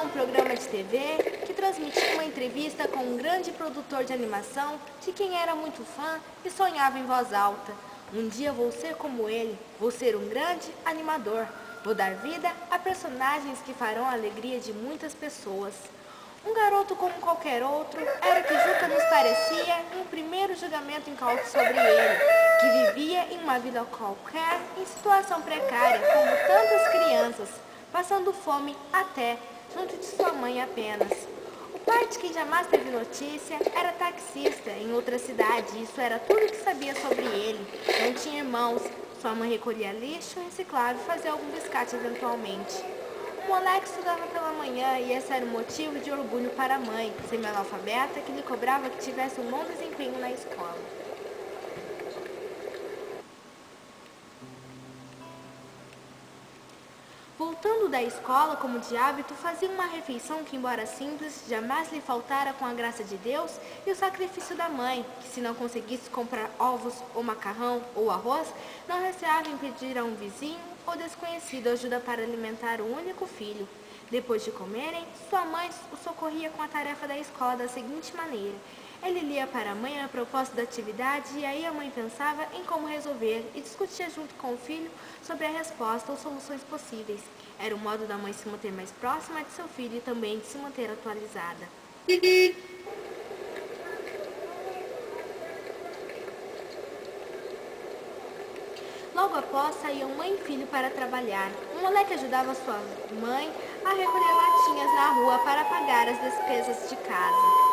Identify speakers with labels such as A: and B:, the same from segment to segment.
A: um programa de TV que transmitia uma entrevista com um grande produtor de animação de quem era muito fã e sonhava em voz alta. Um dia vou ser como ele, vou ser um grande animador. Vou dar vida a personagens que farão a alegria de muitas pessoas. Um garoto como qualquer outro, era o que Juca nos parecia em um primeiro julgamento incauto sobre ele, que vivia em uma vida qualquer, em situação precária, como tantas crianças, passando fome até, junto de sua mãe apenas. O pai, de quem jamais teve notícia, era taxista em outra cidade, e isso era tudo que sabia sobre ele. Não tinha irmãos, sua mãe recolhia lixo, reciclava e fazia algum resgate eventualmente. O moleque estudava pela manhã e esse era um motivo de orgulho para a mãe, semi-analfabeta, que lhe cobrava que tivesse um bom desempenho na escola. Voltando da escola, como de hábito, fazia uma refeição que, embora simples, jamais lhe faltara com a graça de Deus e o sacrifício da mãe, que se não conseguisse comprar ovos ou macarrão ou arroz, não receava em pedir a um vizinho ou desconhecido ajuda para alimentar o único filho. Depois de comerem, sua mãe o socorria com a tarefa da escola da seguinte maneira. Ele lia para a mãe a proposta da atividade e aí a mãe pensava em como resolver e discutia junto com o filho sobre a resposta ou soluções possíveis. Era o modo da mãe se manter mais próxima de seu filho e também de se manter atualizada. Logo após, saíam mãe e filho para trabalhar. O moleque ajudava sua mãe a recolher latinhas na rua para pagar as despesas de casa.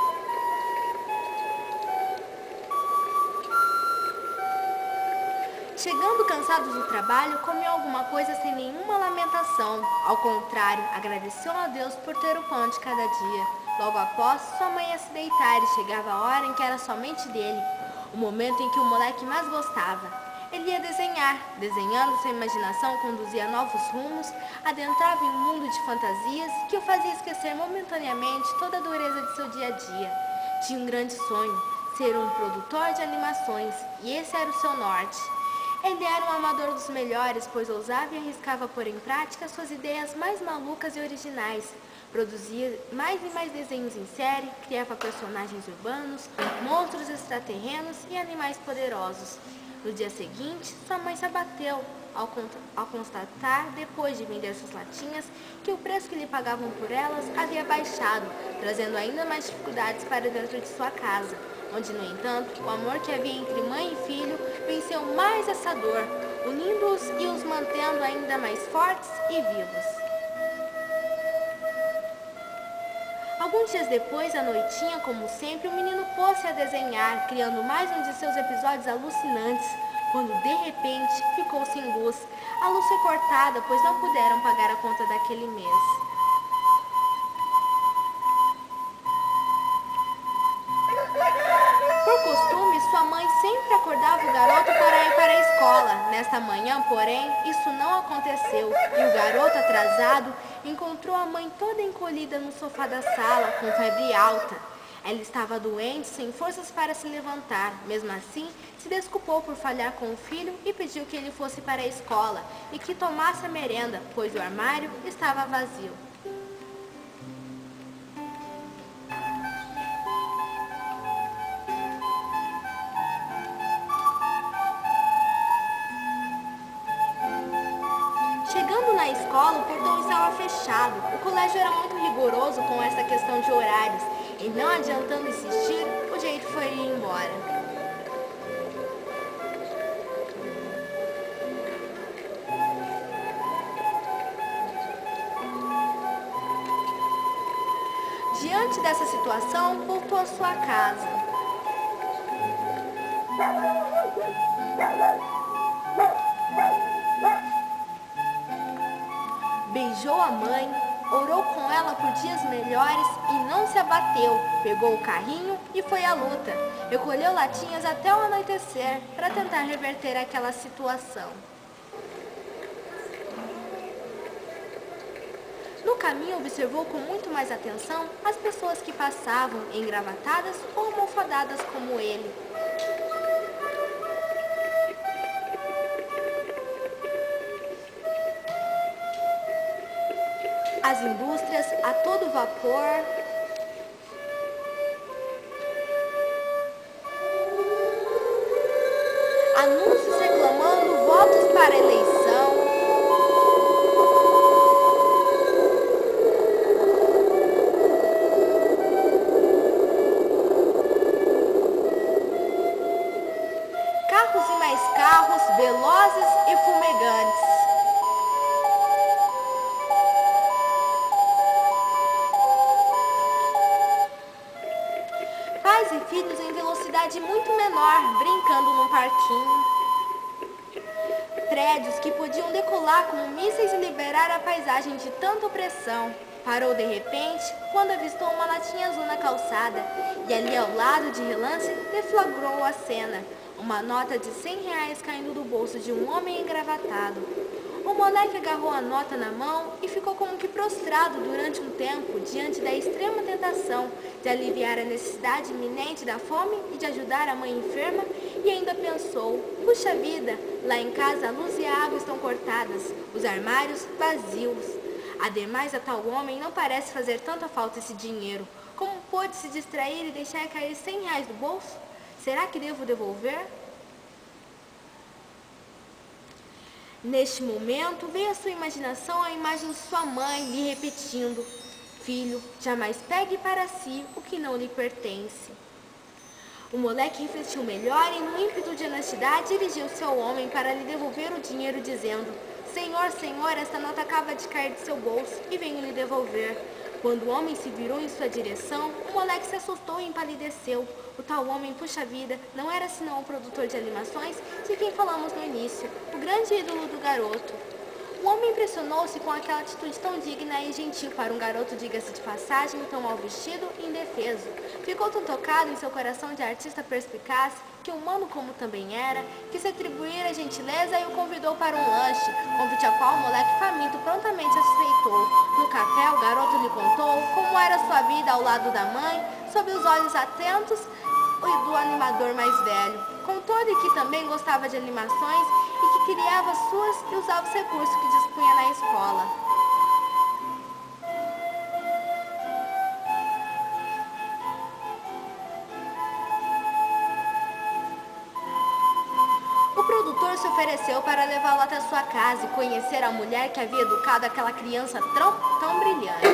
A: Chegando cansados do trabalho, comeu alguma coisa sem nenhuma lamentação. Ao contrário, agradeceu a Deus por ter o pão de cada dia. Logo após, sua mãe ia se deitar e chegava a hora em que era somente dele, o momento em que o moleque mais gostava. Ele ia desenhar, desenhando sua imaginação conduzia a novos rumos, adentrava em um mundo de fantasias que o fazia esquecer momentaneamente toda a dureza de seu dia a dia. Tinha um grande sonho, ser um produtor de animações, e esse era o seu norte. Ele era um amador dos melhores, pois ousava e arriscava pôr em prática suas ideias mais malucas e originais. Produzia mais e mais desenhos em série, criava personagens urbanos, monstros extraterrenos e animais poderosos. No dia seguinte, sua mãe se abateu ao constatar, depois de vender suas latinhas, que o preço que lhe pagavam por elas havia baixado, trazendo ainda mais dificuldades para dentro de sua casa, onde, no entanto, o amor que havia entre mãe e filho venceu mais essa dor, unindo-os e os mantendo ainda mais fortes e vivos. Alguns dias depois, à noitinha, como sempre, o menino pôs-se a desenhar, criando mais um de seus episódios alucinantes, quando, de repente, ficou sem luz. A luz foi cortada, pois não puderam pagar a conta daquele mês. Por costume, sua mãe sempre acordava o garoto para ir para a escola. Nesta manhã, porém, isso não aconteceu e o garoto, atrasado, encontrou a mãe toda encolhida no sofá da sala, com febre alta. Ela estava doente, sem forças para se levantar. Mesmo assim, se desculpou por falhar com o filho e pediu que ele fosse para a escola e que tomasse a merenda, pois o armário estava vazio. Chegando na escola, o portão estava fechado. O colégio era muito rigoroso com essa questão de horários, e não adiantando insistir, o jeito foi ir embora. Diante dessa situação, voltou à sua casa. Beijou a mãe, orou com ela por dias melhores e não se abateu. Pegou o carrinho e foi à luta. Recolheu latinhas até o anoitecer para tentar reverter aquela situação. No caminho, observou com muito mais atenção as pessoas que passavam, engravatadas ou almofadadas como ele. As indústrias a todo vapor. Anúncios reclamando votos para a eleição. Carros e mais carros, velozes e fumegantes. Pais e filhos em velocidade muito menor, brincando num parquinho. Prédios que podiam decolar como mísseis e liberar a paisagem de tanta opressão. Parou de repente quando avistou uma latinha azul na calçada e ali ao lado, de relance, deflagrou a cena. Uma nota de R$100 caindo do bolso de um homem engravatado. O moleque agarrou a nota na mão e ficou como que prostrado durante um tempo diante da extrema tentação de aliviar a necessidade iminente da fome e de ajudar a mãe enferma, e ainda pensou: puxa vida, lá em casa a luz e a água estão cortadas, os armários vazios. Ademais, a tal homem não parece fazer tanta falta esse dinheiro. Como pôde se distrair e deixar cair R$100 do bolso? Será que devo devolver? Neste momento, veio à sua imaginação a imagem de sua mãe lhe repetindo: filho, jamais pegue para si o que não lhe pertence. O moleque refletiu melhor e, no ímpeto de honestidade, dirigiu-se ao homem para lhe devolver o dinheiro, dizendo: Senhor, senhor, esta nota acaba de cair de seu bolso e venho lhe devolver. Quando o homem se virou em sua direção, o moleque se assustou e empalideceu. O tal homem, puxa vida, não era senão o produtor de animações de quem falamos no início, o grande ídolo do garoto. O homem impressionou-se com aquela atitude tão digna e gentil para um garoto, diga-se de passagem, tão mal vestido e indefeso. Ficou tão tocado em seu coração de artista perspicaz, que humano como também era, que se atribuir a gentileza e o convidou para um lanche, convite ao qual o moleque faminto prontamente aceitou. No café, o garoto lhe contou como era sua vida ao lado da mãe, sob os olhos atentos do animador mais velho. Contou-lhe que também gostava de animações e que criava suas e usava os recursos que dispunha na escola. O produtor se ofereceu para levá-lo até sua casa e conhecer a mulher que havia educado aquela criança tão brilhante.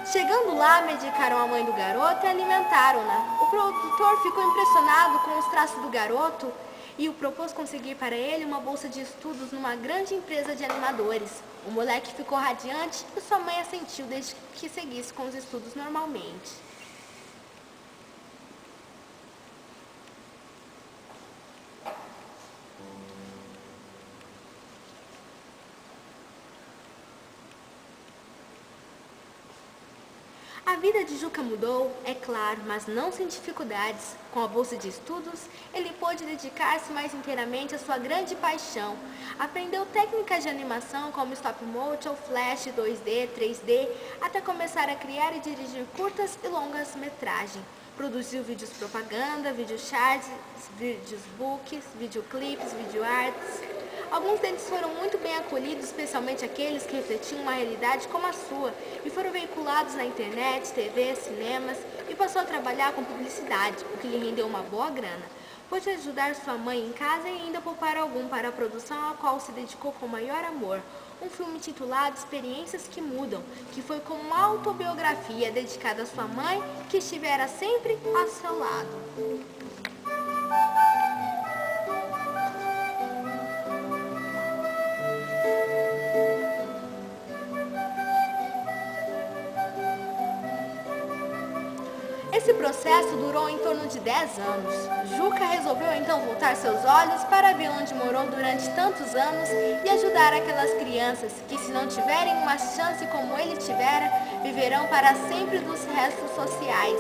A: Chegando lá, medicaram a mãe do garoto e alimentaram-na. O produtor ficou impressionado com os traços do garoto e o propôs conseguir para ele uma bolsa de estudos numa grande empresa de animadores. O moleque ficou radiante e sua mãe assentiu desde que seguisse com os estudos normalmente. A vida de Juca mudou, é claro, mas não sem dificuldades. Com a bolsa de estudos, ele pôde dedicar-se mais inteiramente à sua grande paixão. Aprendeu técnicas de animação como stop motion, flash, 2D, 3D, até começar a criar e dirigir curtas e longas metragens. Produziu vídeos propaganda, vídeos charts, vídeos books, videoclipes, videoarts. Alguns deles foram muito bem acolhidos, especialmente aqueles que refletiam uma realidade como a sua, e foram veiculados na internet, TV, cinemas, e passou a trabalhar com publicidade, o que lhe rendeu uma boa grana. Pôde ajudar sua mãe em casa e ainda poupar algum para a produção à qual se dedicou com maior amor. Um filme intitulado Experiências que Mudam, que foi como uma autobiografia dedicada à sua mãe, que estivera sempre ao seu lado. Esse processo durou em torno de 10 anos. Juca resolveu então voltar seus olhos para ver onde morou durante tantos anos e ajudar aquelas crianças que, se não tiverem uma chance como ele tivera, viverão para sempre dos restos sociais.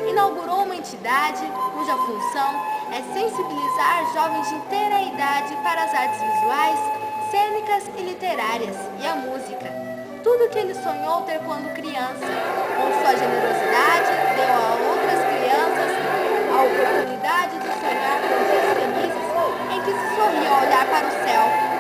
A: Inaugurou uma entidade cuja função é sensibilizar jovens de inteira idade para as artes visuais, cênicas e literárias, e é da música. Tudo que ele sonhou ter quando criança. Com sua generosidade, deu a outras crianças a oportunidade de sonhar com dias felizes em que se sorria ao olhar para o céu.